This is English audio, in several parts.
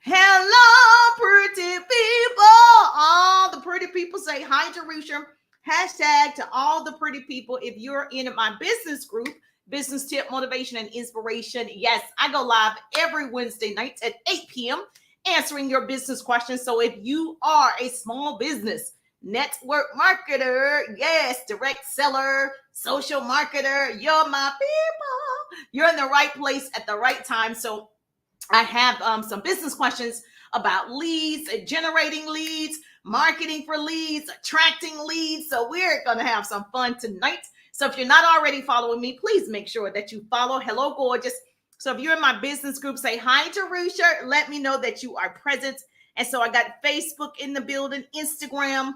Hello, pretty people. All the pretty people say hi, Jerusha. Hashtag to all the pretty people. If you're in my business group, Business Tip Motivation and Inspiration. Yes, I go live every Wednesday night at 8 p.m. answering your business questions. So if you are a small business, network marketer, yes, direct seller, social marketer, you're my people. You're in the right place at the right time. So I have some business questions about leads, generating leads, marketing for leads, attracting leads. So we're going to have some fun tonight. So if you're not already following me, please make sure that you follow. Hello, gorgeous. So if you're in my business group, say hi to Rusha. Let me know that you are present. And so I got Facebook in the building, Instagram,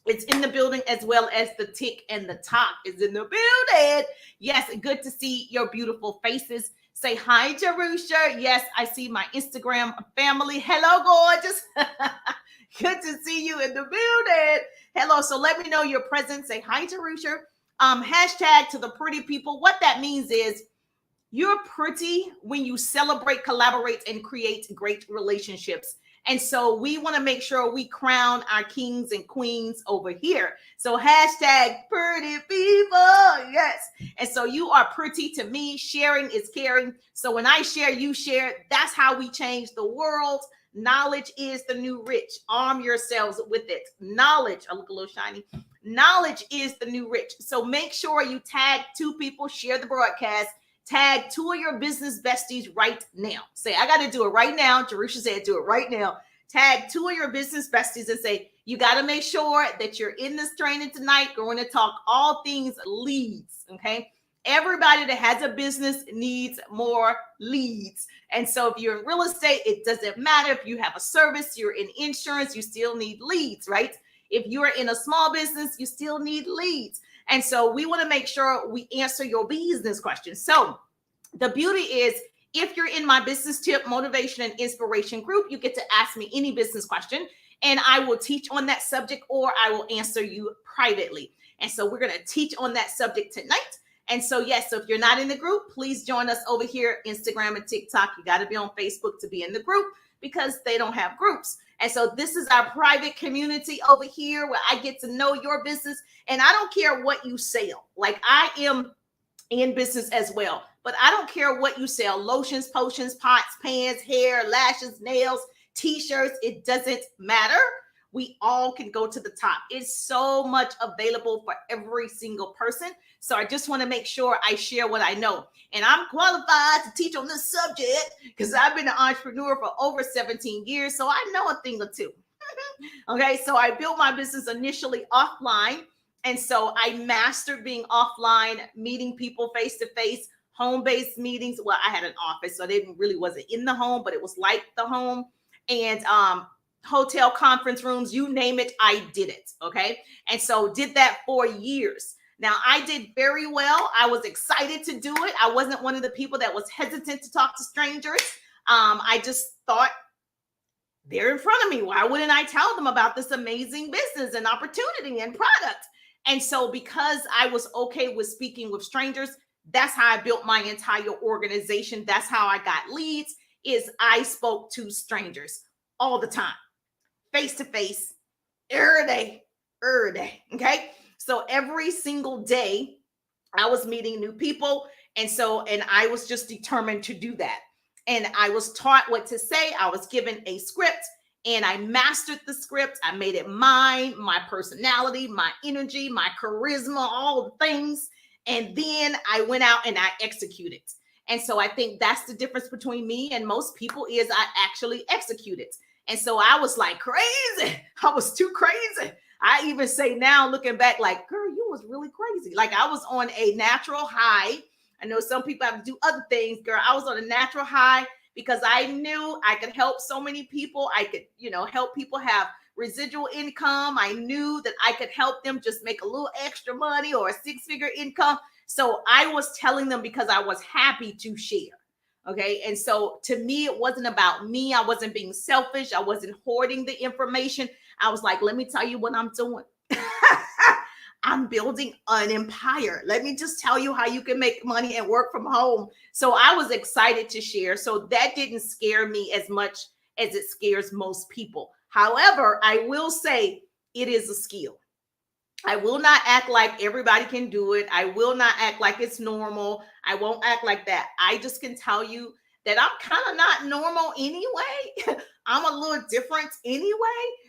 it's in the building, as well as the tick and the talk is in the building. Yes, good to see your beautiful faces. Say hi, Jerusha. Yes, I see my Instagram family. Hello, gorgeous. Good to see you in the building. Hello. So let me know you're present. Say hi, Jerusha. Hashtag to the pretty people. What that means is you're pretty when you celebrate, collaborate, and create great relationships. And so we want to make sure we crown our kings and queens over here. So hashtag pretty people. Yes. And so you are pretty to me. Sharing is caring. So when I share, you share. That's how we change the world. Knowledge is the new rich. Arm yourselves with it. Knowledge. I look a little shiny. Knowledge is the new rich. So make sure you tag 2 people, share the broadcast. Tag 2 of your business besties right now. Say, I got to do it right now. Jerusha said, do it right now. Tag 2 of your business besties and say, you got to make sure that you're in this training tonight. We're going to talk all things leads. Okay. Everybody that has a business needs more leads. And so if you're in real estate, it doesn't matter. If you have a service, you're in insurance, you still need leads, right? If you're in a small business, you still need leads. And so we want to make sure we answer your business questions. So the beauty is, if you're in my business tip, motivation, and inspiration group, you get to ask me any business question and I will teach on that subject, or I will answer you privately. And so we're going to teach on that subject tonight. And so, yes, so if you're not in the group, please join us over here, Instagram and TikTok. You got to be on Facebook to be in the group because they don't have groups. And so this is our private community over here where I get to know your business. And I don't care what you sell. Like, I am in business as well, but I don't care what you sell. Lotions, potions, pots, pans, hair, lashes, nails, t-shirts. It doesn't matter. We all can go to the top. It's so much available for every single person. So I just want to make sure I share what I know. And I'm qualified to teach on this subject because I've been an entrepreneur for over 17 years. So I know a thing or two. Okay, so I built my business initially offline. And so I mastered being offline, meeting people face to face, home-based meetings. Well, I had an office, so I wasn't in the home, but it was like the home. And hotel conference rooms, you name it, I did it. Okay. And so did that for years. Now, I did very well. I was excited to do it. I wasn't one of the people that was hesitant to talk to strangers. I just thought, they're in front of me. Why wouldn't I tell them about this amazing business and opportunity and product? And so because I was okay with speaking with strangers, that's how I built my entire organization. That's how I got leads, is I spoke to strangers all the time, face to face, every day. Okay. So every single day I was meeting new people. And I was just determined to do that. And I was taught what to say. I was given a script and I mastered the script. I made it mine, my personality, my energy, my charisma, all the things. And then I went out and I executed. And so I think that's the difference between me and most people, is I actually executed. And so I was like crazy. I was too crazy. I even say now, looking back, like, girl, you was really crazy. Like, I was on a natural high. I know some people have to do other things. Girl, I was on a natural high because I knew I could help so many people. I could, help people have residual income. I knew that I could help them just make a little extra money or a 6-figure income. So I was telling them because I was happy to share. Okay. And so to me, it wasn't about me. I wasn't being selfish. I wasn't hoarding the information. I was like, let me tell you what I'm doing. I'm building an empire. Let me just tell you how you can make money and work from home. So I was excited to share. So that didn't scare me as much as it scares most people. However, I will say it is a skill. I will not act like everybody can do it. I will not act like it's normal. I won't act like that. I just can tell you that I'm kind of not normal anyway. I'm a little different anyway.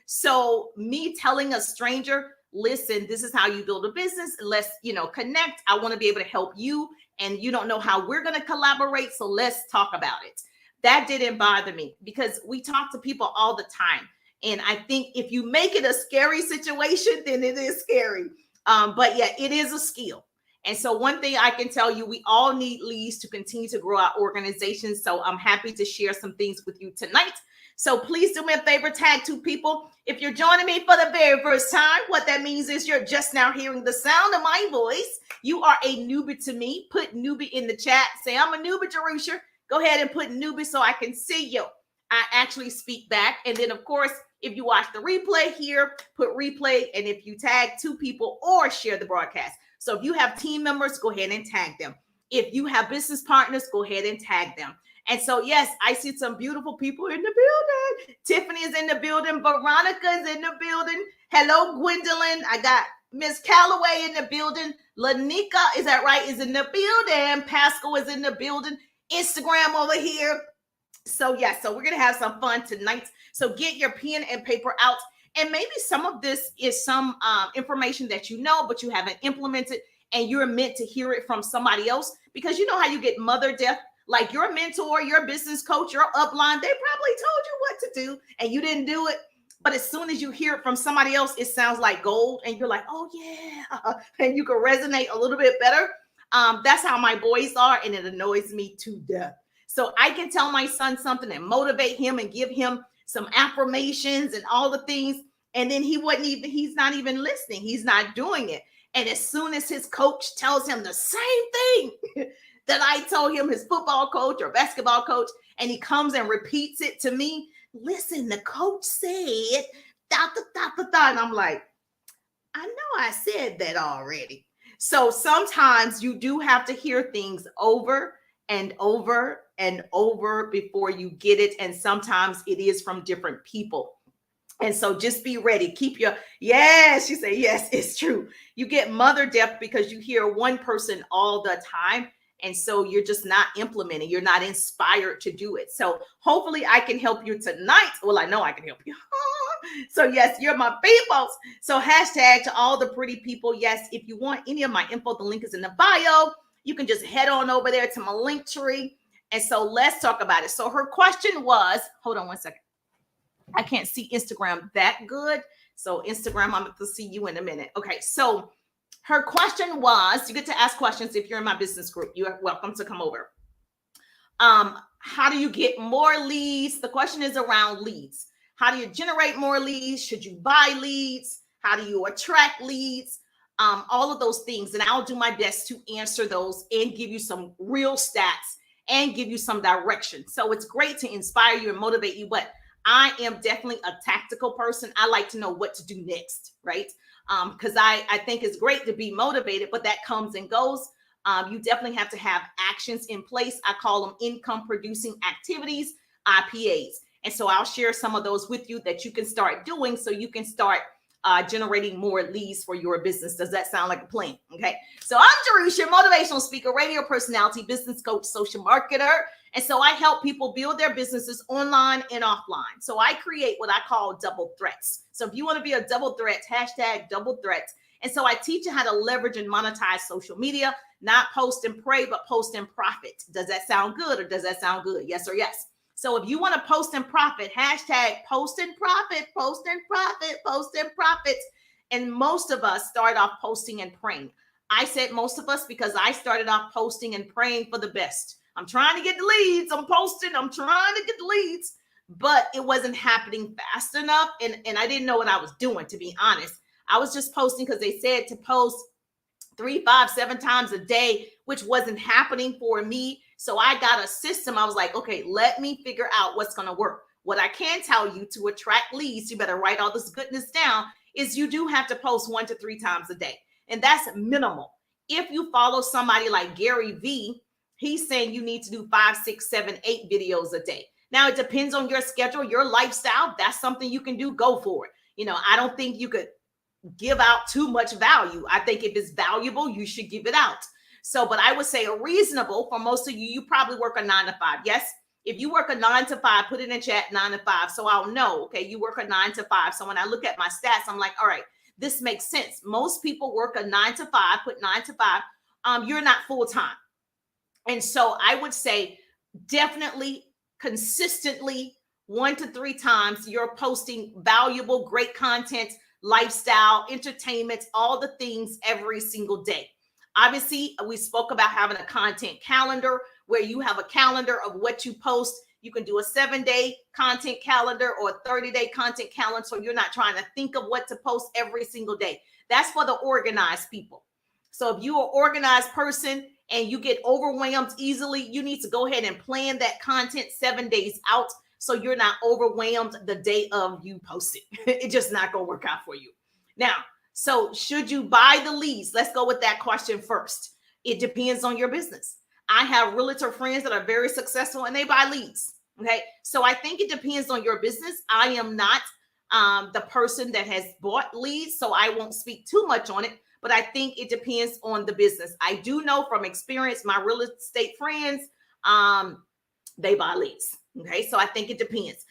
So me telling a stranger, listen, this is how you build a business. Let's, connect. I want to be able to help you. And you don't know how we're going to collaborate. So let's talk about it. That didn't bother me because we talk to people all the time. And I think if you make it a scary situation, then it is scary. But yeah, it is a skill. And so one thing I can tell you, we all need leads to continue to grow our organizations. So I'm happy to share some things with you tonight. So please do me a favor, tag 2 people. If you're joining me for the very first time, what that means is you're just now hearing the sound of my voice. You are a newbie to me. Put newbie in the chat. Say, I'm a newbie, Jerusha. Go ahead and put newbie so I can see you. I actually speak back. And then, of course, if you watch the replay here, put replay. And if you tag 2 people or share the broadcast. So if you have team members, go ahead and tag them. If you have business partners, go ahead and tag them. And so, yes, I see some beautiful people in the building. Tiffany is in the building. Veronica is in the building. Hello, Gwendolyn. I got Miss Calloway in the building. Lanika, is that right, is in the building. Pascal is in the building. Instagram over here. So, yes, so we're going to have some fun tonight. So get your pen and paper out. And maybe some of this is some information that you know, but you haven't implemented. And you're meant to hear it from somebody else. Because you know how you get mother death? Like your mentor, your business coach, your upline, they probably told you what to do and you didn't do it. But as soon as you hear it from somebody else, it sounds like gold. And you're like, oh, yeah. And you can resonate a little bit better. That's how my boys are. And it annoys me to death. So I can tell my son something and motivate him and give him some affirmations and all the things. And then he's not even listening. He's not doing it. And as soon as his coach tells him the same thing that I told him, his football coach or basketball coach, and he comes and repeats it to me, listen, the coach said, and I'm like, I know I said that already. So sometimes you do have to hear things over and over and over before you get it. And sometimes it is from different people. And so just be ready. Keep your, yes, she said, yes, it's true. You get mother death because you hear one person all the time. And so you're just not implementing. You're not inspired to do it. So hopefully I can help you tonight. Well, I know I can help you. So yes, you're my peoples. So hashtag to all the pretty people. Yes, if you want any of my info, the link is in the bio. You can just head on over there to my link tree. And so let's talk about it. So her question was, hold on one second. I can't see Instagram that good. So Instagram, I'm going to see you in a minute. Okay, so her question was, you get to ask questions if you're in my business group. You're welcome to come over. How do you get more leads? The question is around leads. How do you generate more leads? Should you buy leads? How do you attract leads? All of those things. And I'll do my best to answer those and give you some real stats and give you some direction. So it's great to inspire you and motivate you, but I am definitely a tactical person. I like to know what to do next, right? Because I think it's great to be motivated, but that comes and goes. You definitely have to have actions in place. I call them income producing activities, IPAs. And so I'll share some of those with you that you can start doing so you can start generating more leads for your business. Does that sound like a plan? Okay. So I'm Jerusha, motivational speaker, radio personality, business coach, social marketer. And so I help people build their businesses online and offline. So I create what I call double threats. So if you want to be a double threat, hashtag double threats. And so I teach you how to leverage and monetize social media, not post and pray, but post and profit. Does that sound good or does that sound good? Yes or yes. So if you want to post and profit, hashtag post and profit, post and profit, post and profit. And most of us start off posting and praying. I said most of us because I started off posting and praying for the best. I'm trying to get the leads. I'm posting. I'm trying to get the leads, but it wasn't happening fast enough. And I didn't know what I was doing, to be honest. I was just posting because they said to post 3, 5, 7 times a day, which wasn't happening for me. So I got a system. I was like, okay, let me figure out what's going to work. What I can tell you to attract leads, you better write all this goodness down, is you do have to post 1 to 3 times a day. And that's minimal. If you follow somebody like Gary Vee, he's saying you need to do 5, 6, 7, 8 videos a day. Now, it depends on your schedule, your lifestyle. That's something you can do. Go for it. I don't think you could give out too much value. I think if it's valuable, you should give it out. So, but I would say a reasonable for most of you, you probably work a 9 to 5. Yes. If you work a 9 to 5, put it in chat 9 to 5. So I'll know, okay, you work a 9 to 5. So when I look at my stats, I'm like, all right, this makes sense. Most people work a 9 to 5, put 9 to 5. You're not full time. And so I would say definitely consistently 1 to 3 times you're posting valuable, great content, lifestyle, entertainment, all the things every single day. Obviously, we spoke about having a content calendar where you have a calendar of what you post. You can do a 7-day content calendar or a 30-day content calendar. So you're not trying to think of what to post every single day. That's for the organized people. So if you're an organized person and you get overwhelmed easily, you need to go ahead and plan that content 7 days out so you're not overwhelmed the day of you posting. It's just not going to work out for you. Now, so should you buy the leads? Let's go with that question first. It depends on your business. I have realtor friends that are very successful and they buy leads. Okay. So I think it depends on your business. I am not the person that has bought leads, so I won't speak too much on it, but I think it depends on the business. I do know from experience, my real estate friends, they buy leads. Okay. So I think it depends.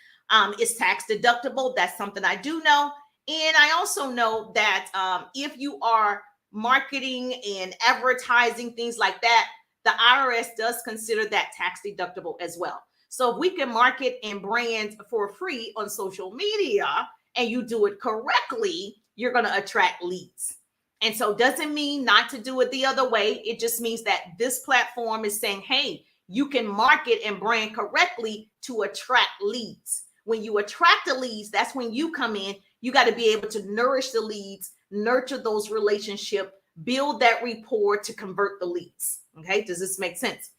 It's tax deductible. That's something I do know. And I also know that if you are marketing and advertising, things like that, the IRS does consider that tax deductible as well. So if we can market and brand for free on social media and you do it correctly, you're going to attract leads. And so it doesn't mean not to do it the other way. It just means that this platform is saying, hey, you can market and brand correctly to attract leads. When you attract the leads, that's when you come in. You got to be able to nourish the leads, nurture those relationships, build that rapport to convert the leads. Okay. Does this make sense?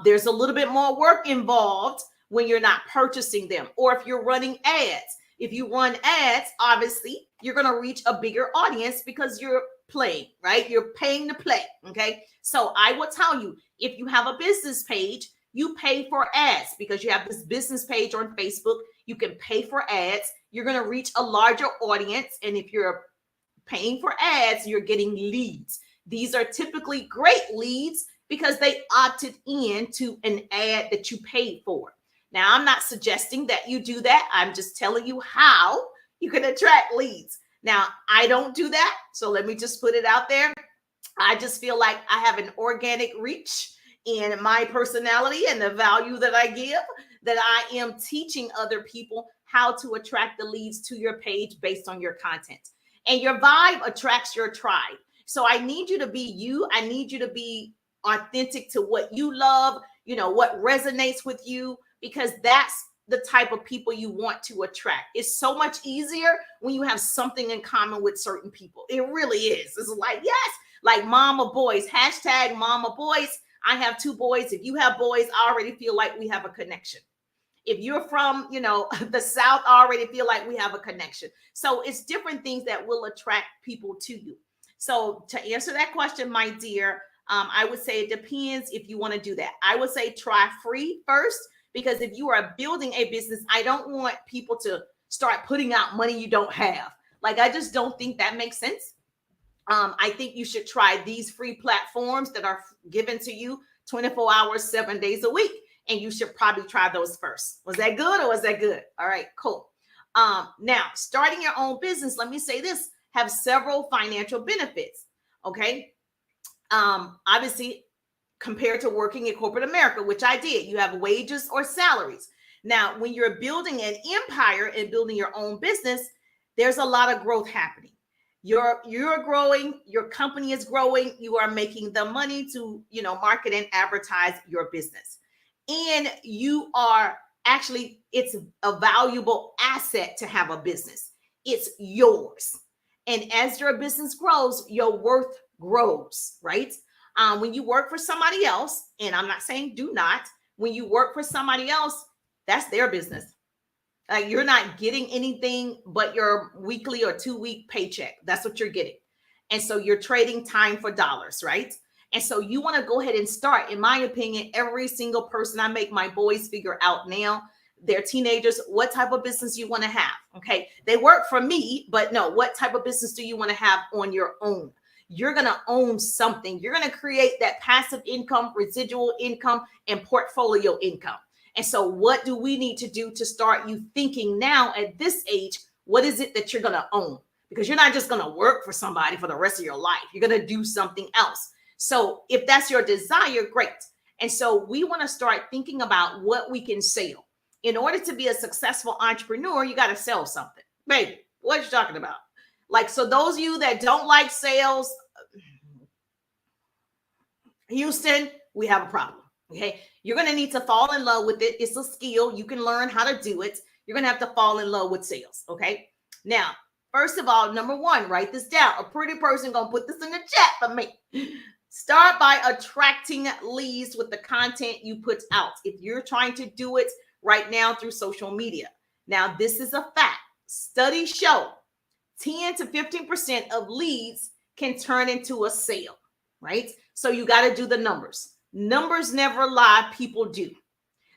There's a little bit more work involved when you're not purchasing them, or if you're running ads. If you run ads, obviously you're going to reach a bigger audience because you're playing, right? You're paying to play. Okay. So I will tell you, if you have a business page, you pay for ads because you have this business page on Facebook. You can pay for ads. You're going to reach a larger audience. And if you're paying for ads, you're getting leads. These are typically great leads because they opted in to an ad that you paid for. Now, I'm not suggesting that you do that. I'm just telling you how you can attract leads. Now, I don't do that. So let me just put it out there. I just feel like I have an organic reach in my personality and the value that I give, that I am teaching other people how to attract the leads to your page based on your content. And your vibe attracts your tribe. So I need you to be you. I need you to be authentic to what you love, what resonates with you, because that's the type of people you want to attract. It's so much easier when you have something in common with certain people. It really is. It's like, yes, like mama boys, hashtag mama boys. I have 2 boys. If you have boys, I already feel like we have a connection. If you're from, the South, I already feel like we have a connection. So it's different things that will attract people to you. So to answer that question, my dear, I would say it depends if you want to do that. I would say try free first, because if you are building a business, I don't want people to start putting out money you don't have. Like, I just don't think that makes sense. I think you should try these free platforms that are given to you 24 hours, 7 days a week. And you should probably try those first. Was that good or was that good? All right, cool. Now, starting your own business, let me say this, have several financial benefits. Okay. Obviously, compared to working in corporate America, which I did, you have wages or salaries. Now, when you're building an empire and building your own business, there's a lot of growth happening. You're growing, your company is growing, you are making the money to, market and advertise your business. And you are actually, it's a valuable asset to have a business. It's yours. And as your business grows, your worth grows, right? When you work for somebody else, and I'm not saying do not, when you work for somebody else, that's their business. You're not getting anything but your weekly or 2-week paycheck. That's what you're getting. And so you're trading time for dollars, right? And so you want to go ahead and start, in my opinion, every single person, I make my boys figure out now they're teenagers, what type of business you want to have. Okay. They work for me, but no, what type of business do you want to have on your own? You're going to own something. You're going to create that passive income, residual income, and portfolio income. And so what do we need to do to start you thinking now at this age? What is it that you're going to own? Because you're not just going to work for somebody for the rest of your life. You're going to do something else. So if that's your desire, great. And so we want to start thinking about what we can sell. In order to be a successful entrepreneur, you got to sell something. Baby, what are you talking about? Like, so those of you that don't like sales, Houston, we have a problem. Okay. You're going to need to fall in love with it. It's a skill. You can learn how to do it. You're going to have to fall in love with sales. Okay. Now, first of all, number one, write this down. A pretty person going to put this in the chat for me. Start by attracting leads with the content you put out. If you're trying to do it right now through social media. Now, this is a fact. Studies show 10 to 15% of leads can turn into a sale, right? So you got to do the numbers. Numbers never lie. People do.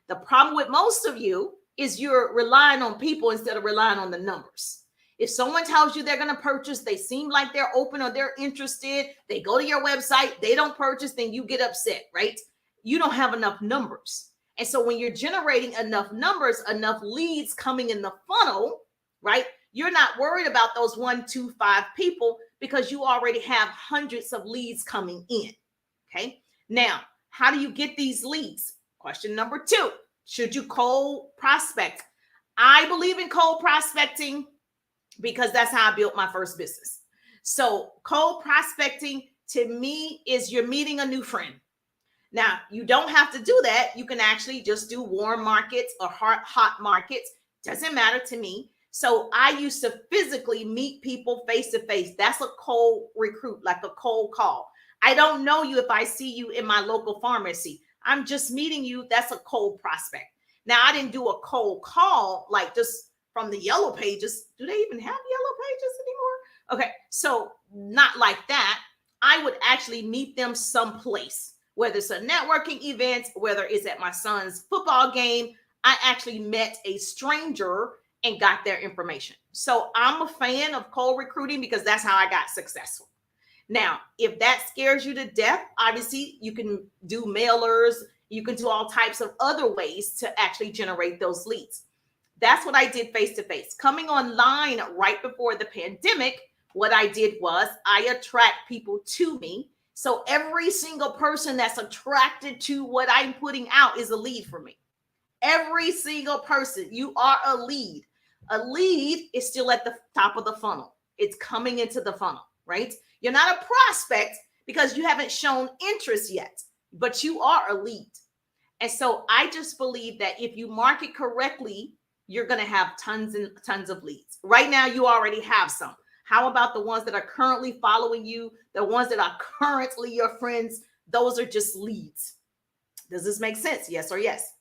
The problem with most of you is you're relying on people instead of relying on the numbers. If someone tells you they're going to purchase, they seem like they're open or they're interested, they go to your website, they don't purchase, then you get upset, right? You don't have enough numbers. And so when you're generating enough numbers, enough leads coming in the funnel, right? You're not worried about those 1, 2, 5 people because you already have hundreds of leads coming in. Okay. Now, how do you get these leads? Question number 2, should you cold prospect? I believe in cold prospecting because that's how I built my first business. So cold prospecting to me is you're meeting a new friend. Now, you don't have to do that. You can actually just do warm markets or hot markets. Doesn't matter to me. So I used to physically meet people face to face. That's a cold recruit, like a cold call. I don't know you if I see you in my local pharmacy. I'm just meeting you. That's a cold prospect. Now, I didn't do a cold call like just from the yellow pages. Do they even have yellow pages anymore? Okay, so not like that. I would actually meet them someplace, whether it's a networking event, whether it's at my son's football game. I actually met a stranger and got their information. So I'm a fan of cold recruiting because that's how I got successful. Now, if that scares you to death, obviously you can do mailers. You can do all types of other ways to actually generate those leads. That's what I did face to face. Coming online right before the pandemic, what I did was I attract people to me. So every single person that's attracted to what I'm putting out is a lead for me. Every single person, you are a lead. A lead is still at the top of the funnel. It's coming into the funnel, right? You're not a prospect because you haven't shown interest yet, but you are a lead. And so I just believe that if you market correctly, you're going to have tons and tons of leads. Right now, you already have some. How about the ones that are currently following you? The ones that are currently your friends? Those are just leads. Does this make sense? Yes or yes?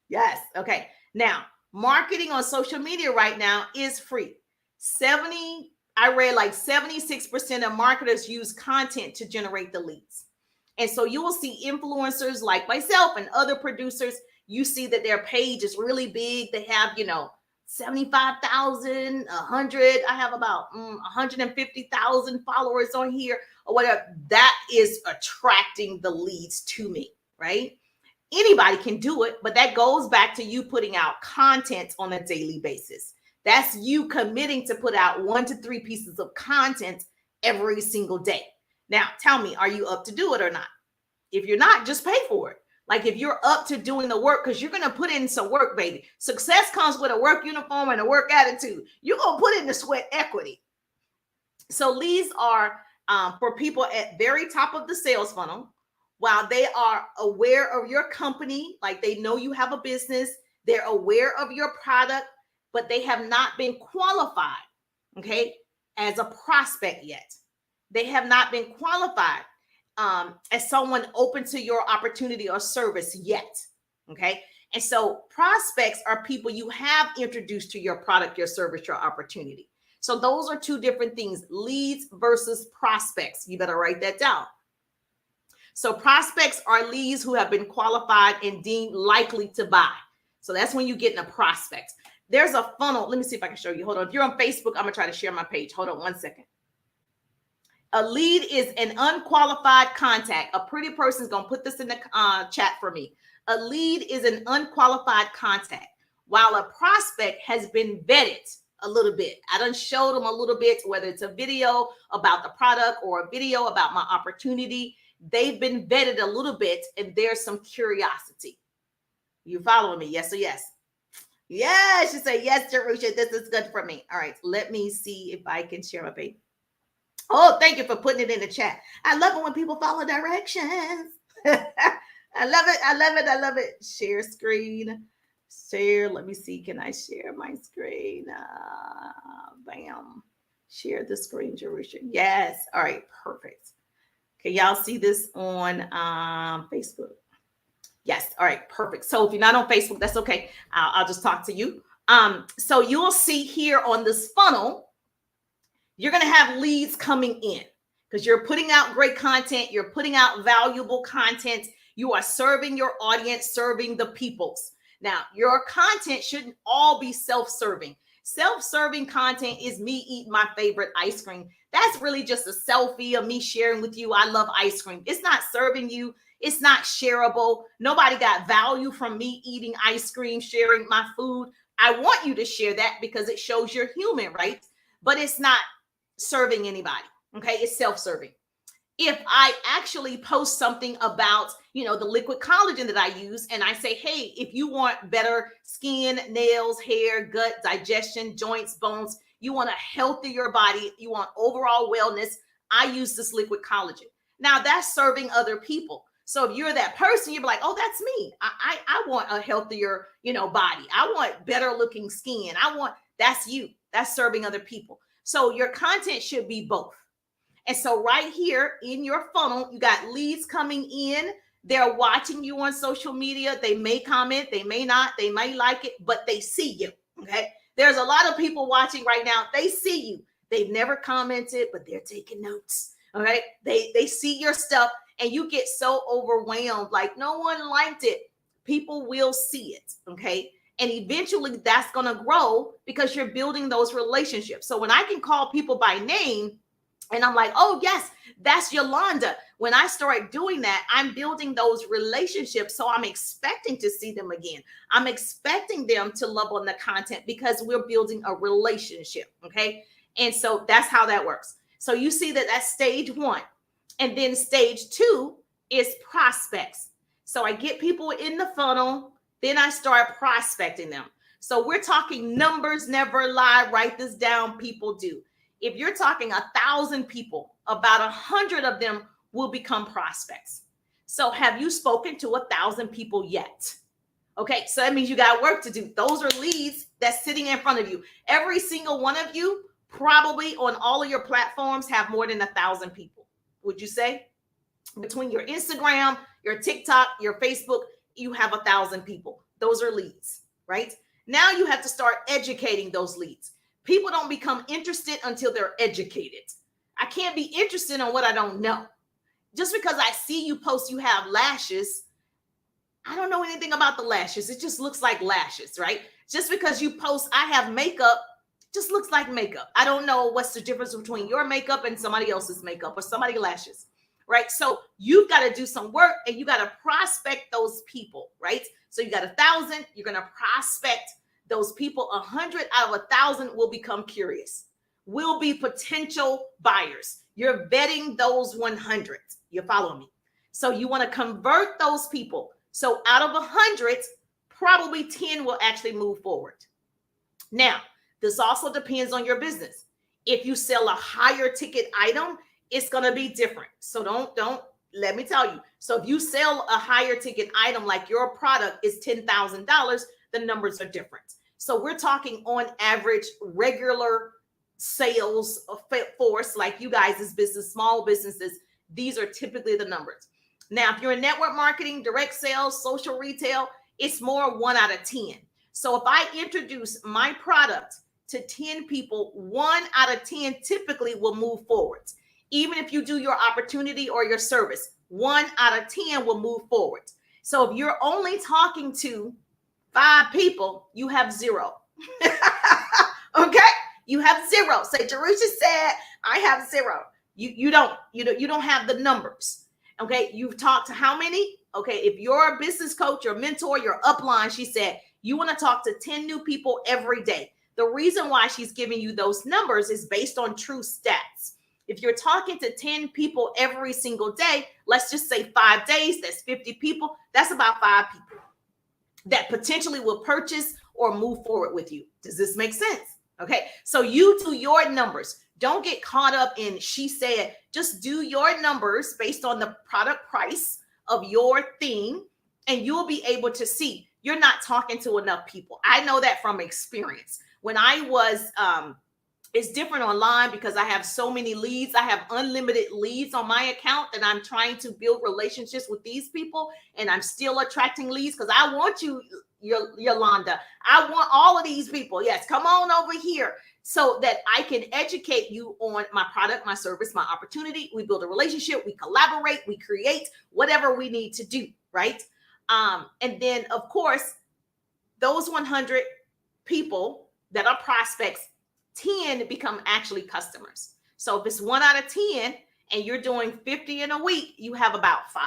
Yes. Okay. Now, marketing on social media right now is free. I read like 76% of marketers use content to generate the leads. And so you will see influencers like myself and other producers. You see that their page is really big. They have, 75,000, 100. I have about 150,000 followers on here or whatever. That is attracting the leads to me, right? Anybody can do it, but that goes back to you putting out content on a daily basis. That's you committing to put out 1 to 3 pieces of content every single day. Now, tell me, are you up to do it or not? If you're not, just pay for it. Like if you're up to doing the work, because you're going to put in some work, baby. Success comes with a work uniform and a work attitude. You're going to put in the sweat equity. So leads are for people at very top of the sales funnel. While they are aware of your company, like they know you have a business, they're aware of your product, but they have not been qualified, okay, as a prospect yet. They have not been qualified as someone open to your opportunity or service yet, okay? And so prospects are people you have introduced to your product, your service, your opportunity. So those are two different things, leads versus prospects. You better write that down. So prospects are leads who have been qualified and deemed likely to buy. So that's when you get into prospects. There's a funnel. Let me see if I can show you. Hold on. If you're on Facebook, I'm going to try to share my page. Hold on 1 second. A lead is an unqualified contact. A pretty person is going to put this in the chat for me. A lead is an unqualified contact, while a prospect has been vetted a little bit. I done showed them a little bit, whether it's a video about the product or a video about my opportunity. They've been vetted a little bit, and there's some curiosity. You following me? Yes or yes? Yes, you say, yes, Jerusha, this is good for me. All right, let me see if I can share my page. Oh, thank you for putting it in the chat. I love it when people follow directions. I love it. I love it. I love it. Share screen. Share. Let me see. Can I share my screen? Bam. Share the screen, Jerusha. Yes. All right. Perfect. Can y'all see this on Facebook? Yes. All right. Perfect. So if you're not on Facebook, that's okay. I'll just talk to you. So you'll see here on this funnel, you're going to have leads coming in because you're putting out great content. You're putting out valuable content. You are serving your audience, serving the peoples. Now, your content shouldn't all be self-serving. Self-serving content is me eating my favorite ice cream. That's really just a selfie of me sharing with you. I love ice cream. It's not serving you. It's not shareable. Nobody got value from me eating ice cream, sharing my food. I want you to share that because it shows you're human, right? But it's not serving anybody. Okay. It's self-serving. If I actually post something about, the liquid collagen that I use, and I say, hey, if you want better skin, nails, hair, gut, digestion, joints, bones, you want a healthier body, you want overall wellness, I use this liquid collagen. Now that's serving other people. So if you're that person, you'll be like, oh, that's me. I want a healthier, body. I want better looking skin. That's you. That's serving other people. So your content should be both. And so right here in your funnel, you got leads coming in. They're watching you on social media. They may comment, they may not, they may like it, but they see you. Okay. There's a lot of people watching right now. They see you. They've never commented, but they're taking notes. All right. They see your stuff and you get so overwhelmed. Like no one liked it. People will see it. Okay. And eventually that's going to grow because you're building those relationships. So when I can call people by name and I'm like, oh, yes, that's Yolanda. When I start doing that, I'm building those relationships. So I'm expecting to see them again. I'm expecting them to love on the content because we're building a relationship. Okay. And so that's how that works. So you see that that's stage one. And then stage two is prospects. So I get people in the funnel. Then I start prospecting them. So we're talking numbers never lie. Write this down. People do. If you're talking 1,000 people, about 100 of them will become prospects. So have you spoken to 1,000 people yet? Okay, so that means you got work to do. Those are leads that's sitting in front of you. Every single one of you probably on all of your platforms have more than 1,000 people. Would you say? Between your Instagram, your TikTok, your Facebook, you have 1,000 people. Those are leads, right? Now you have to start educating those leads. People don't become interested until they're educated. I can't be interested in what I don't know. Just because I see you post you have lashes, I don't know anything about the lashes. It just looks like lashes, right? Just because you post I have makeup, just looks like makeup. I don't know what's the difference between your makeup and somebody else's makeup or somebody's lashes. Right. So you've got to do some work and you got to prospect those people. Right. So you got 1,000. You're going to prospect those people. 100 out of 1,000 will become curious, will be potential buyers. You're vetting those 100. You follow me? So you want to convert those people. So out of 100, probably 10 will actually move forward. Now, this also depends on your business. If you sell a higher ticket item, it's going to be different. So don't let me tell you. So if you sell a higher ticket item, like your product is $10,000, the numbers are different. So we're talking on average, regular sales force, like you guys' business, small businesses. These are typically the numbers. Now, if you're in network marketing, direct sales, social retail, it's more 1 out of 10. So if I introduce my product to 10 people, 1 out of 10 typically will move forward. Even if you do your opportunity or your service, 1 out of 10 will move forward. So if you're only talking to 5 people, you have 0. Okay? You have 0. Say, Jerusha said, I have 0. You don't have the numbers. Okay? You've talked to how many? Okay, if you're a business coach, your mentor, your upline, she said, you want to talk to 10 new people every day. The reason why she's giving you those numbers is based on true stats. If you're talking to 10 people every single day, let's just say 5 days, that's 50 people. That's about 5 people that potentially will purchase or move forward with you. Does this make sense? Okay, so you do your numbers. Don't get caught up in she said. Just do your numbers based on the product price of your thing, and you'll be able to see you're not talking to enough people. I know that from experience. When I was, it's different online because I have so many leads. I have unlimited leads on my account, and I'm trying to build relationships with these people, and I'm still attracting leads because I want you, Yolanda. I want all of these people. Yes, come on over here so that I can educate you on my product, my service, my opportunity. We build a relationship, we collaborate, we create whatever we need to do, right? And then, of course, those 100 people that are prospects, 10 become actually customers. So if it's 1 out of 10 and you're doing 50 in a week, you have about 5.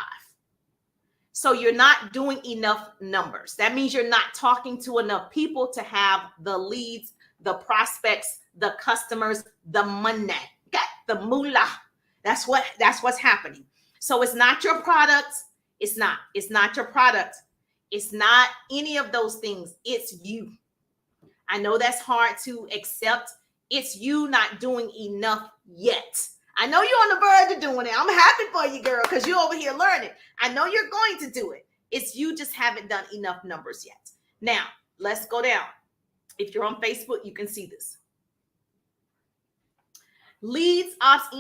So you're not doing enough numbers. That means you're not talking to enough people to have the leads, the prospects, the customers, the money, the moolah. That's what's happening. So it's not your product. It's not your product. It's not any of those things. It's you. I know that's hard to accept. It's you not doing enough yet. I know you're on the verge of doing it. I'm happy for you, girl, because you're over here learning. I know you're going to do it. It's you just haven't done enough numbers yet. Now, let's go down. If you're on Facebook, you can see this. Leads opts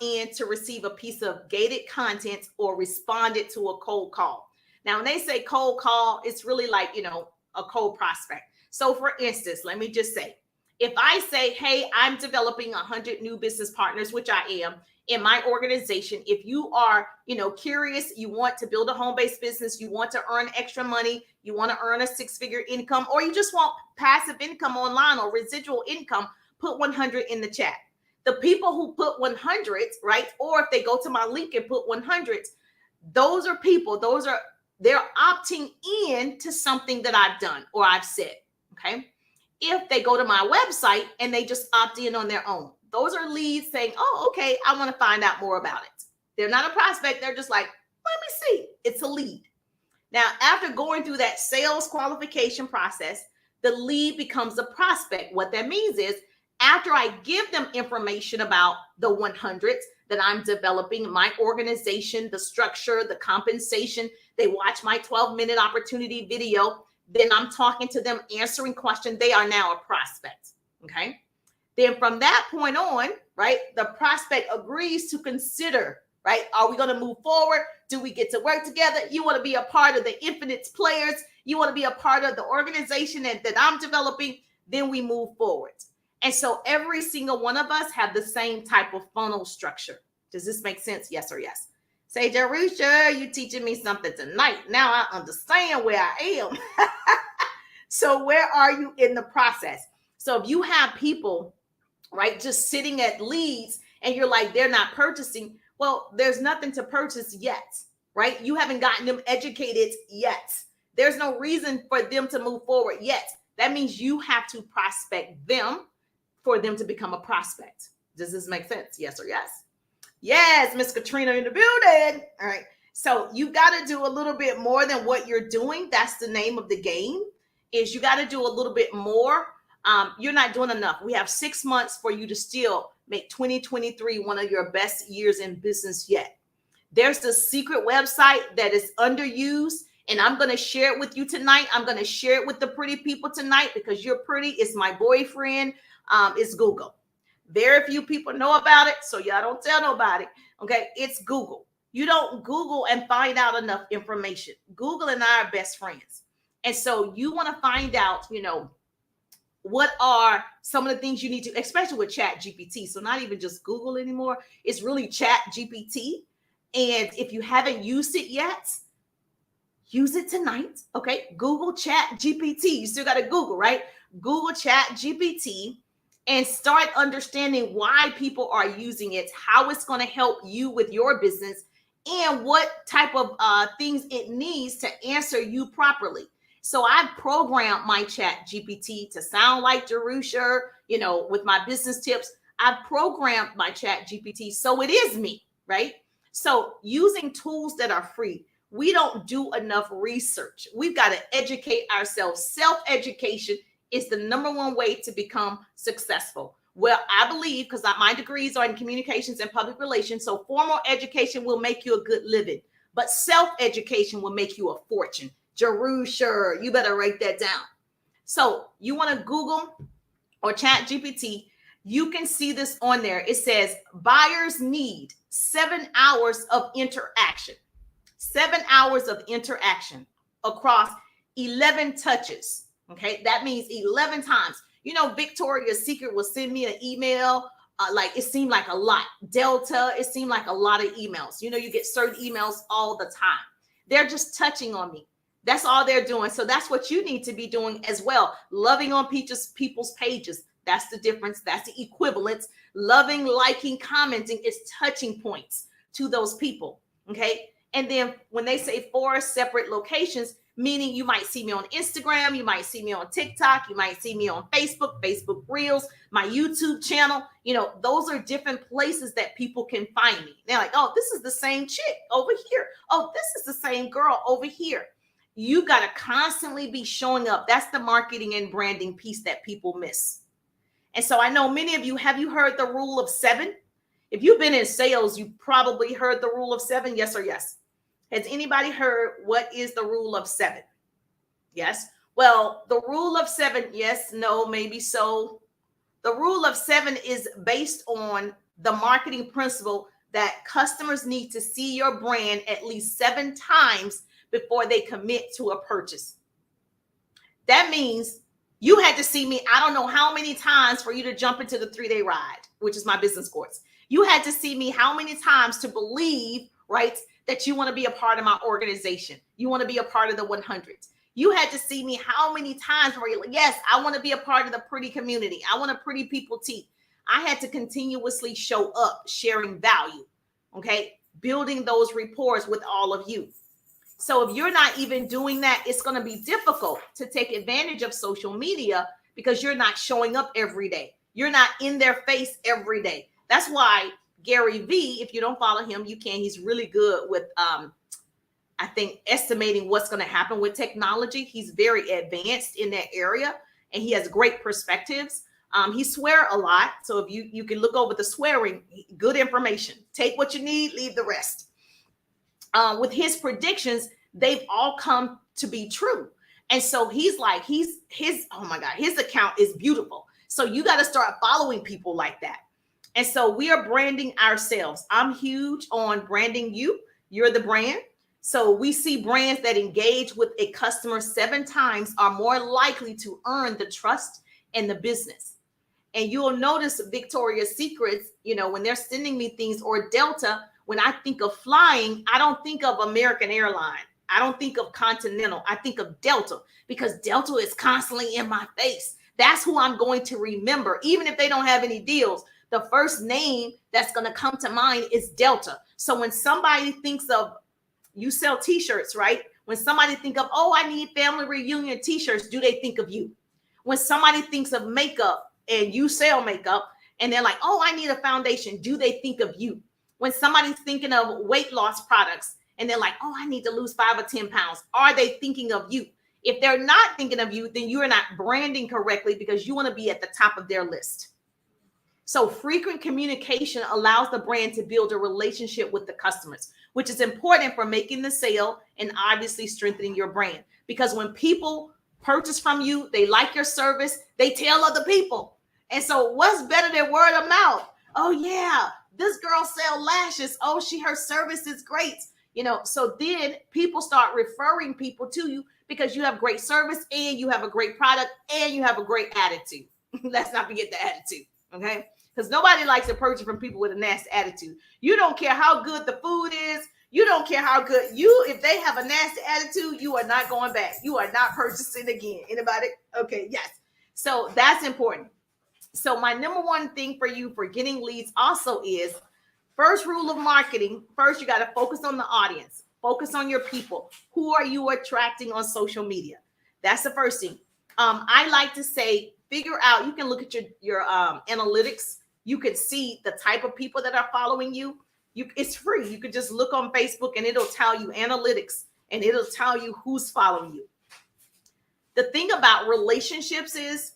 in to receive a piece of gated content or responded to a cold call. Now, when they say cold call, it's really like, a cold prospect. So for instance, let me just say, if I say, hey, I'm developing 100 new business partners, which I am in my organization. If you are, curious, you want to build a home-based business, you want to earn extra money, you want to earn a 6-figure income, or you just want passive income online or residual income, put 100 in the chat. The people who put 100, right? Or if they go to my link and put 100, those are people, they're opting in to something that I've done or I've said, okay? If they go to my website and they just opt in on their own, those are leads saying, oh, okay, I want to find out more about it. They're not a prospect. They're just like, let me see. It's a lead. Now, after going through that sales qualification process, the lead becomes a prospect. What that means is after I give them information about the 100s that I'm developing, my organization, the structure, the compensation, they watch my 12-minute opportunity video, then I'm talking to them, answering questions. They are now a prospect, okay? Then from that point on, right, the prospect agrees to consider, right? Are we going to move forward? Do we get to work together? You want to be a part of the Infinite Players? You want to be a part of the organization that I'm developing? Then we move forward. And so every single one of us have the same type of funnel structure. Does this make sense? Yes or yes? Say, Jerusha, you teaching me something tonight. Now I understand where I am. So where are you in the process? So if you have people, right, just sitting at leads and you're like, they're not purchasing, well, there's nothing to purchase yet, right? You haven't gotten them educated yet. There's no reason for them to move forward yet. That means you have to prospect them for them to become a prospect. Does this make sense? Yes or yes? Yes, Miss Katrina in the building. All right. So you got to do a little bit more than what you're doing. That's the name of the game, is you got to do a little bit more. You're not doing enough. We have 6 months for you to still make 2023 one of your best years in business yet. There's the secret website that is underused, and I'm going to share it with you tonight. I'm going to share it with the pretty people tonight because you're pretty. It's my boyfriend. It's Google. Very few people know about it, so y'all don't tell nobody. Okay, it's Google. You don't Google and find out enough information. Google and I are best friends. And so you want to find out, what are some of the things you need to, especially with Chat GPT. So not even just Google anymore. It's really Chat GPT. And if you haven't used it yet, use it tonight. Okay. Google Chat GPT. You still got to Google, right? Google Chat GPT and start understanding why people are using it, how it's going to help you with your business, and what type of things it needs to answer you properly. So I've programmed my Chat GPT to sound like Jerusha, with my business tips. I've programmed my Chat GPT so it is me, right? So using tools that are free, we don't do enough research. We've got to educate ourselves. Self-education is the number one way to become successful. Well, I believe, because my degrees are in communications and public relations, so formal education will make you a good living, but self-education will make you a fortune. Jerusha, you better write that down. So you want to Google or Chat GPT, you can see this on there. It says buyers need 7 hours of interaction. 7 hours of interaction across 11 touches. Okay, that means 11 times. Victoria's Secret will send me an email. Like it seemed like a lot. Delta, it seemed like a lot of emails. You get certain emails all the time. They're just touching on me. That's all they're doing. So that's what you need to be doing as well. Loving on people's pages. That's the difference. That's the equivalence. Loving, liking, commenting is touching points to those people. Okay. And then when they say 4 separate locations, meaning you might see me on Instagram, you might see me on TikTok, you might see me on Facebook Reels, my YouTube channel. Those are different places that people can find me. They're like, oh, this is the same chick over here. Oh, this is the same girl over here. You got to constantly be showing up. That's the marketing and branding piece that people miss. And so I know many of you, have you heard the rule of 7? If you've been in sales, you probably heard the rule of 7. Yes or yes? Has anybody heard what is the rule of 7? Yes. Well, the rule of 7, yes, no, maybe so. The rule of 7 is based on the marketing principle that customers need to see your brand at least 7 times before they commit to a purchase. That means you had to see me, I don't know how many times for you to jump into the 3-day ride, which is my business course. You had to see me how many times to believe, right, that you want to be a part of my organization. You want to be a part of the 100s. You had to see me how many times where you're like, yes, I want to be a part of the pretty community. I want a pretty people team. I had to continuously show up, sharing value, okay, building those rapports with all of you. So if you're not even doing that, it's going to be difficult to take advantage of social media because you're not showing up every day. You're not in their face every day. That's why Gary Vee, if you don't follow him, you can. He's really good with, I think, estimating what's going to happen with technology. He's very advanced in that area, and he has great perspectives. He swear a lot. So if you can look over the swearing, good information. Take what you need, leave the rest. With his predictions, they've all come to be true. And so he's like, oh my God, his account is beautiful. So you got to start following people like that. And so we are branding ourselves. I'm huge on branding you. You're the brand. So we see brands that engage with a customer 7 times are more likely to earn the trust and the business. And you'll notice Victoria's Secrets, when they're sending me things, or Delta, when I think of flying, I don't think of American Airlines. I don't think of Continental. I think of Delta, because Delta is constantly in my face. That's who I'm going to remember. Even if they don't have any deals, the first name that's going to come to mind is Delta. So when somebody thinks of, you sell t-shirts, right? When somebody think of, oh, I need family reunion t-shirts, do they think of you? When somebody thinks of makeup and you sell makeup and they're like, oh, I need a foundation, do they think of you? When somebody's thinking of weight loss products and they're like, oh, I need to lose 5 or 10 pounds, are they thinking of you? If they're not thinking of you, then you're not branding correctly, because you want to be at the top of their list. So frequent communication allows the brand to build a relationship with the customers, which is important for making the sale and obviously strengthening your brand. Because when people purchase from you, they like your service, they tell other people. And so what's better than word of mouth? Oh yeah, this girl sells lashes. Oh, her service is great. So then people start referring people to you because you have great service and you have a great product and you have a great attitude. Let's not forget the attitude. Okay. Because nobody likes to purchase from people with a nasty attitude. You don't care how good the food is. You don't care how good you, if they have a nasty attitude, you are not going back. You are not purchasing again. Anybody? Okay, yes. So that's important. So my number one thing for you for getting leads also is, first rule of marketing. First, you got to focus on the audience. Focus on your people. Who are you attracting on social media? That's the first thing. I like to say, figure out, you can look at your analytics. You can see the type of people that are following you. It's free. You could just look on Facebook and it'll tell you analytics, and it'll tell you who's following you. The thing about relationships is,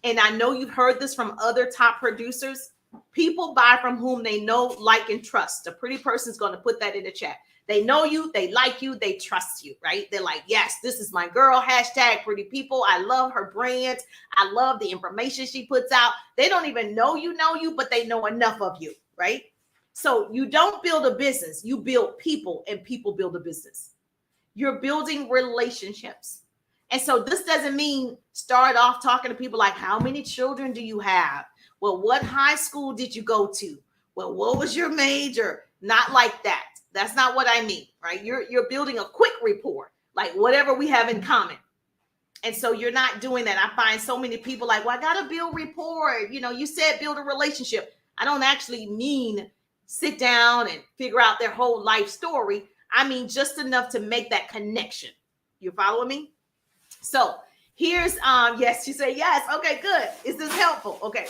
and I know you've heard this from other top producers, people buy from whom they know, like, and trust. A pretty person's going to put that in the chat. They know you, they like you, they trust you, right? They're like, yes, this is my girl, hashtag pretty people. I love her brand. I love the information she puts out. They don't even know you, but they know enough of you, right? So you don't build a business, you build people, and people build a business. You're building relationships. And so this doesn't mean start off talking to people like, how many children do you have? Well, what high school did you go to? Well, what was your major? Not like that. That's not what I mean, right? You're building a quick rapport, like whatever we have in common. And so you're not doing that. I find so many people like, well, I got to build rapport. You said build a relationship. I don't actually mean sit down and figure out their whole life story. I mean, just enough to make that connection. You following me? So here's, yes, you say yes. Okay, good. Is this helpful? Okay.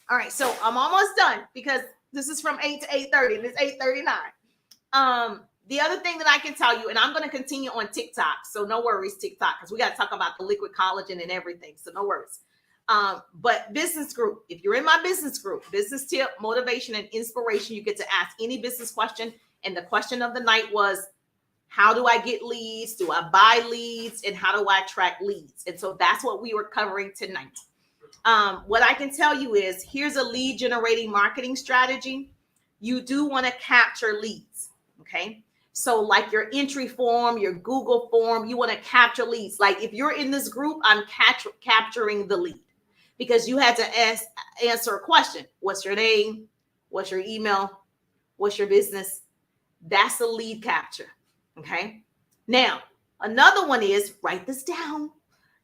All right. So I'm almost done because this is from 8 to 8:30 and it's 8:39. The other thing that I can tell you, and I'm going to continue on TikTok. So no worries, TikTok, because we got to talk about the liquid collagen and everything. So no worries. But business group, if you're in my business group, business tip, motivation, and inspiration, you get to ask any business question. And the question of the night was, how do I get leads? Do I buy leads? And how do I attract leads? And so that's what we were covering tonight. What I can tell you is, here's a lead generating marketing strategy. You do want to capture leads. Okay. So like your entry form, your Google form, you want to capture leads. Like if you're in this group, I'm capturing the lead because you had to answer a question. What's your name? What's your email? What's your business? That's a lead capture. Okay. Now, another one is, write this down,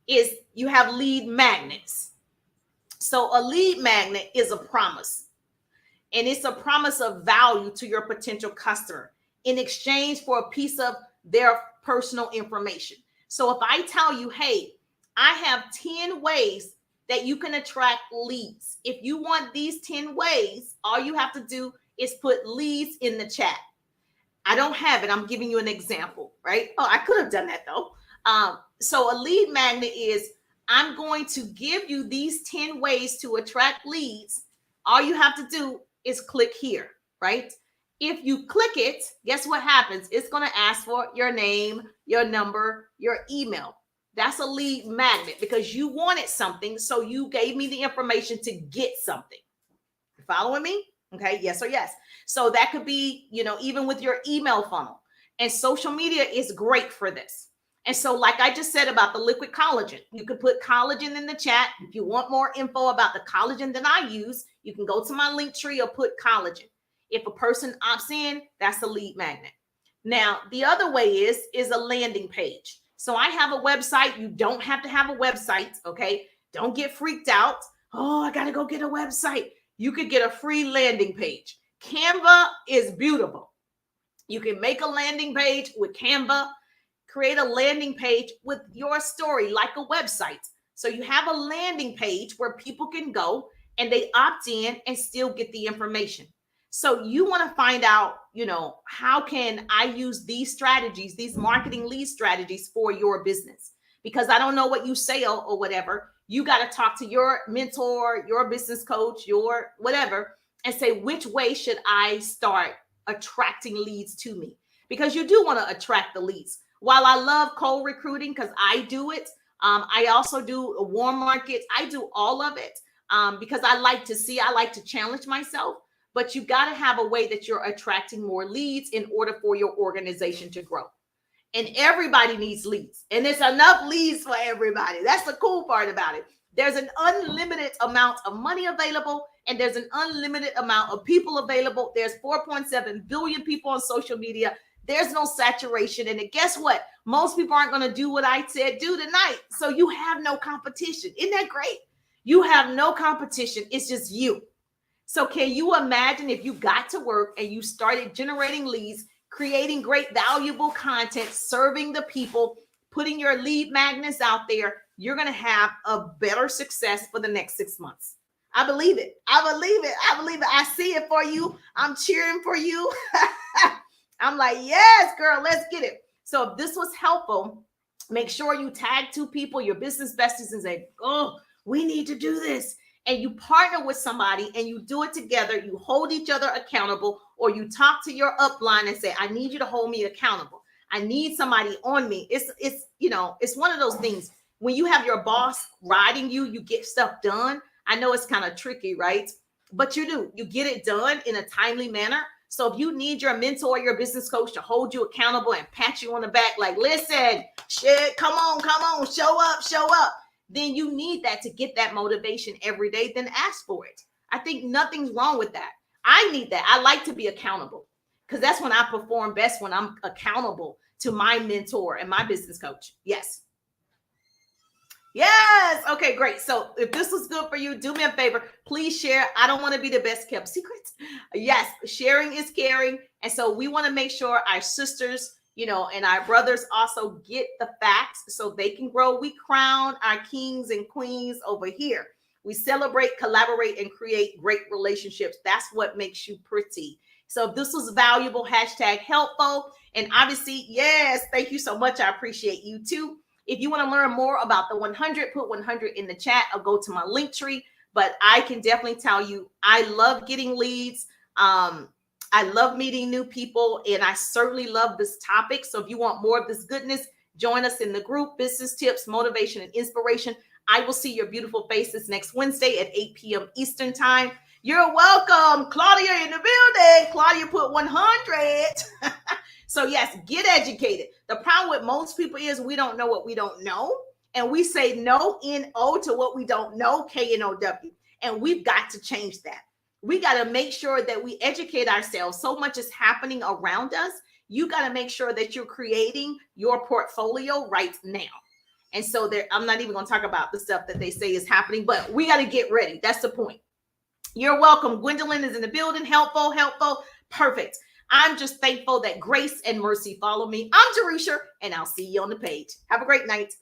is you have lead magnets. So a lead magnet is a promise, and it's a promise of value to your potential customer in exchange for a piece of their personal information. So if I tell you, hey, I have 10 ways that you can attract leads. If you want these 10 ways, all you have to do is put leads in the chat. I don't have it. I'm giving you an example, right? Oh, I could have done that though. So a lead magnet is, I'm going to give you these 10 ways to attract leads. All you have to do is click here, right? If you click it, guess what happens? It's going to ask for your name, your number, your email. That's a lead magnet because you wanted something. So you gave me the information to get something. You following me? Okay. Yes or yes. So that could be, even with your email funnel, and social media is great for this. And so like I just said about the liquid collagen, you could put collagen in the chat. If you want more info about the collagen that I use, you can go to my link tree or put collagen. If a person opts in, that's a lead magnet. Now, the other way is a landing page. So I have a website. You don't have to have a website. Okay. Don't get freaked out. Oh, I got to go get a website. You could get a free landing page. Canva is beautiful. You can make a landing page with Canva, create a landing page with your story like a website. So you have a landing page where people can go and they opt in and still get the information. So you want to find out, how can I use these strategies, these marketing lead strategies for your business? Because I don't know what you sell or whatever. You got to talk to your mentor, your business coach, your whatever, and say, which way should I start attracting leads to me? Because you do want to attract the leads. While I love cold recruiting because I do it, I also do a warm market. I do all of it because I like to challenge myself. But you got to have a way that you're attracting more leads in order for your organization to grow. And everybody needs leads. And there's enough leads for everybody. That's the cool part about it. There's an unlimited amount of money available, and there's an unlimited amount of people available. There's 4.7 billion people on social media. There's no saturation in it. Guess what? Most people aren't going to do what I said do tonight. So you have no competition. Isn't that great? You have no competition. It's just you. So can you imagine if you got to work and you started generating leads, creating great, valuable content, serving the people, putting your lead magnets out there, you're going to have a better success for the next 6 months. I believe it. I believe it. I believe it. I see it for you. I'm cheering for you. I'm like, yes, girl, let's get it. So if this was helpful, make sure you tag 2 people, your business besties, and say, oh, we need to do this. And you partner with somebody and you do it together. You hold each other accountable, or you talk to your upline and say, I need you to hold me accountable. I need somebody on me. It's one of those things. When you have your boss riding you, you get stuff done. I know it's kind of tricky, right? But you get it done in a timely manner. So if you need your mentor, your business coach to hold you accountable and pat you on the back, like, listen, shit, come on, show up. Then you need that to get that motivation every day. Then ask for it. I think nothing's wrong with that. I need that. I like to be accountable because that's when I perform best, when I'm accountable to my mentor and my business coach. Yes. Yes. Okay, great. So if this was good for you, do me a favor. Please share. I don't want to be the best kept secret. Yes, sharing is caring. And so we want to make sure our sisters, and our brothers also get the facts so they can grow. We crown our kings and queens over here. We celebrate, collaborate, and create great relationships. That's what makes you pretty. So if this was valuable, #helpful. And obviously, yes, thank you so much. I appreciate you too. If you want to learn more about the 100, put 100 in the chat or go to my link tree. But I can definitely tell you, I love getting leads. I love meeting new people, and I certainly love this topic. So if you want more of this goodness, join us in the group, Business Tips, Motivation, and Inspiration. I will see your beautiful faces next Wednesday at 8 p.m. Eastern Time. You're welcome. Claudia in the building. Claudia put 100. So yes, get educated. The problem with most people is we don't know what we don't know. And we say no, N-O, to what we don't know, K-N-O-W. And we've got to change that. We got to make sure that we educate ourselves. So much is happening around us. You got to make sure that you're creating your portfolio right now. And so I'm not even going to talk about the stuff that they say is happening, but we got to get ready. That's the point. You're welcome. Gwendolyn is in the building. Helpful. Perfect. I'm just thankful that grace and mercy follow me. I'm Jerusha, and I'll see you on the page. Have a great night.